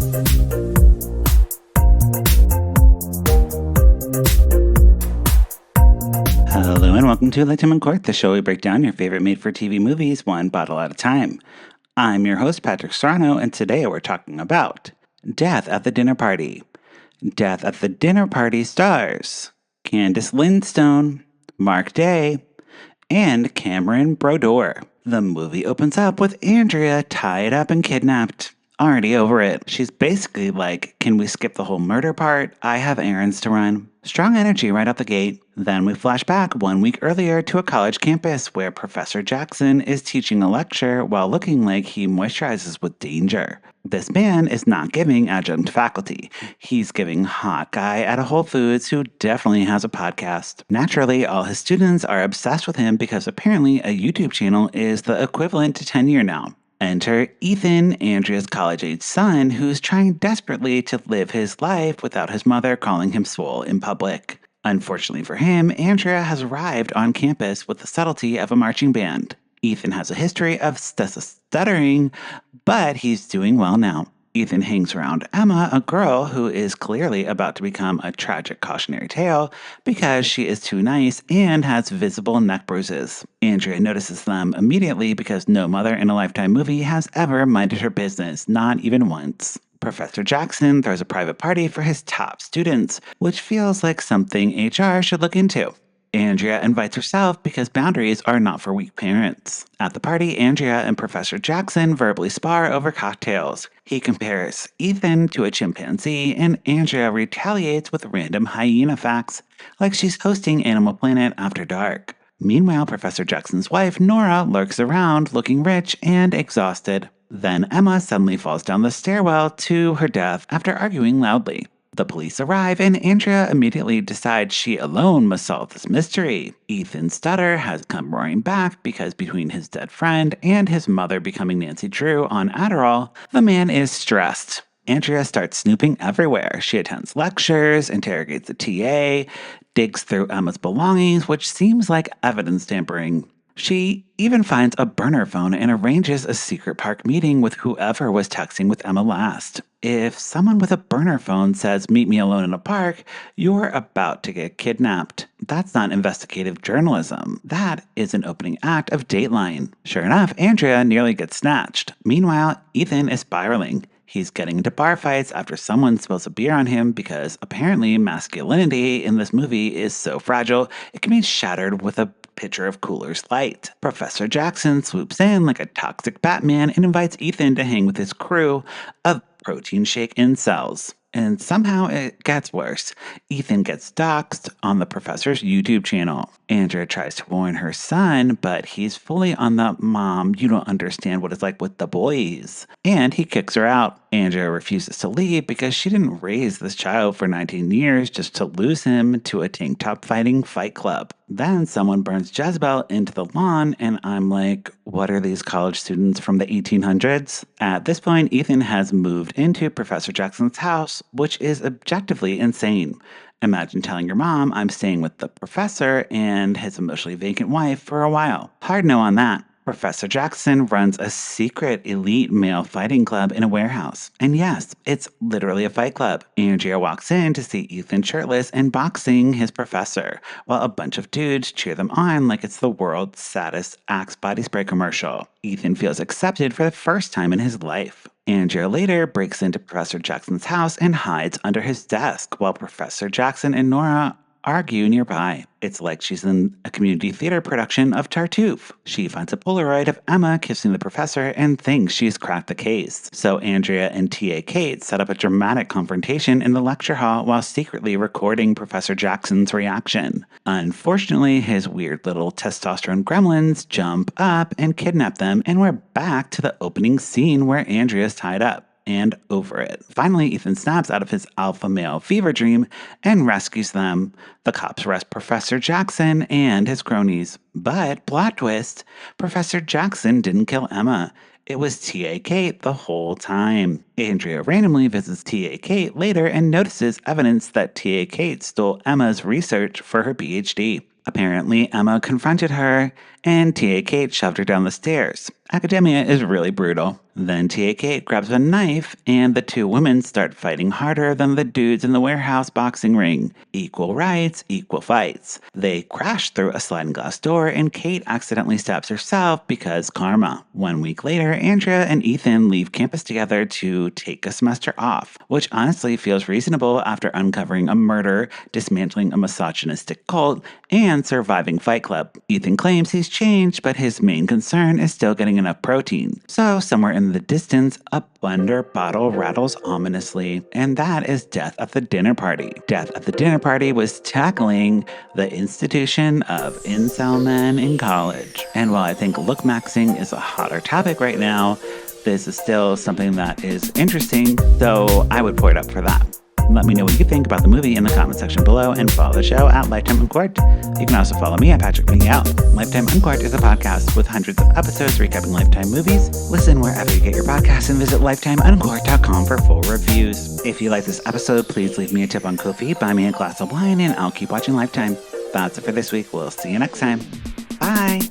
Hello and welcome to Lidstone Uncorked, the show we break down your favorite made-for-TV movies one bottle at a time. I'm your host, Patrick Serrano, and today we're talking about Death at the Dinner Party. Death at the Dinner Party stars Candice Lidstone, Mark Day, and Cameron Brodeur. The movie opens up with Andrea tied up and kidnapped. Already over it. She's basically like, can we skip the whole murder part? I have errands to run. Strong energy right out the gate. Then we flash back 1 week earlier to a college campus where Professor Jackson is teaching a lecture while looking like he moisturizes with danger. This man is not giving adjunct faculty. He's giving hot guy at a Whole Foods who definitely has a podcast. Naturally, all his students are obsessed with him because apparently a YouTube channel is the equivalent to tenure now. Enter Ethan, Andrea's college-age son, who's trying desperately to live his life without his mother calling him swole in public. Unfortunately for him, Andrea has arrived on campus with the subtlety of a marching band. Ethan has a history of stuttering, but he's doing well now. Ethan hangs around Emma, a girl who is clearly about to become a tragic cautionary tale because she is too nice and has visible neck bruises. Andrea notices them immediately because no mother in a Lifetime movie has ever minded her business, not even once. Professor Jackson throws a private party for his top students, which feels like something HR should look into. Andrea invites herself because boundaries are not for weak parents. At the party, Andrea and Professor Jackson verbally spar over cocktails. He compares Ethan to a chimpanzee, and Andrea retaliates with random hyena facts, like she's hosting Animal Planet after dark. Meanwhile, Professor Jackson's wife, Nora, lurks around, looking rich and exhausted. Then Emma suddenly falls down the stairwell to her death after arguing loudly. The police arrive, and Andrea immediately decides she alone must solve this mystery. Ethan's stutter has come roaring back because between his dead friend and his mother becoming Nancy Drew on Adderall, the man is stressed. Andrea starts snooping everywhere. She attends lectures, interrogates the TA, digs through Emma's belongings, which seems like evidence tampering. She even finds a burner phone and arranges a secret park meeting with whoever was texting with Emma last. If someone with a burner phone says, "Meet me alone in a park," you're about to get kidnapped. That's not investigative journalism. That is an opening act of Dateline. Sure enough, Andrea nearly gets snatched. Meanwhile, Ethan is spiraling. He's getting into bar fights after someone spills a beer on him because apparently masculinity in this movie is so fragile it can be shattered with a pitcher of Cooler's Light. Professor Jackson swoops in like a toxic Batman and invites Ethan to hang with his crew of protein shake incels. And somehow it gets worse. Ethan gets doxxed on the professor's YouTube channel. Andrea tries to warn her son, but he's fully on the "mom, you don't understand what it's like with the boys." And he kicks her out. Andrea refuses to leave because she didn't raise this child for 19 years just to lose him to a tank top fighting fight club. Then someone burns Jezebel into the lawn, and I'm like, what are these college students from the 1800s? At this point, Ethan has moved into Professor Jackson's house, which is objectively insane. Imagine telling your mom, "I'm staying with the professor and his emotionally vacant wife for a while." Hard no on that. Professor Jackson runs a secret elite male fighting club in a warehouse. And yes, it's literally a fight club. Andrea walks in to see Ethan shirtless and boxing his professor, while a bunch of dudes cheer them on like it's the world's saddest Axe body spray commercial. Ethan feels accepted for the first time in his life. Andrea later breaks into Professor Jackson's house and hides under his desk while Professor Jackson and Nora argue nearby. It's like she's in a community theater production of Tartuffe. She finds a Polaroid of Emma kissing the professor and thinks she's cracked the case. So Andrea and TA Kate set up a dramatic confrontation in the lecture hall while secretly recording Professor Jackson's reaction. Unfortunately, his weird little testosterone gremlins jump up and kidnap them, and we're back to the opening scene where Andrea's tied up. And over it. Finally, Ethan snaps out of his alpha male fever dream and rescues them. The cops arrest Professor Jackson and his cronies. But, plot twist, Professor Jackson didn't kill Emma. It was T.A. Kate the whole time. Andrea randomly visits T.A. Kate later and notices evidence that T.A. Kate stole Emma's research for her PhD. Apparently, Emma confronted her and Tia Kate shoved her down the stairs. Academia is really brutal. Then Tia Kate grabs a knife, and the two women start fighting harder than the dudes in the warehouse boxing ring. Equal rights, equal fights. They crash through a sliding glass door, and Kate accidentally stabs herself because karma. 1 week later, Andrea and Ethan leave campus together to take a semester off, which honestly feels reasonable after uncovering a murder, dismantling a misogynistic cult, and surviving Fight Club. Ethan claims he's changed, but his main concern is still getting enough protein. So somewhere in the distance, a Blender bottle rattles ominously, and that is Death at the Dinner Party. Death at the Dinner Party was tackling the institution of incel men in college. And while I think look maxing is a hotter topic right now, this is still something that is interesting, so I would pour it up for that. Let me know what you think about the movie in the comment section below, and follow the show at Lifetime Uncorked. You can also follow me at Patrick Making Out. Lifetime Uncorked is a podcast with hundreds of episodes recapping Lifetime movies. Listen wherever you get your podcasts and visit lifetimeuncorked.com for full reviews. If you like this episode, please leave me a tip on Ko-fi, buy me a glass of wine, and I'll keep watching Lifetime. That's it for this week. We'll see you next time. Bye!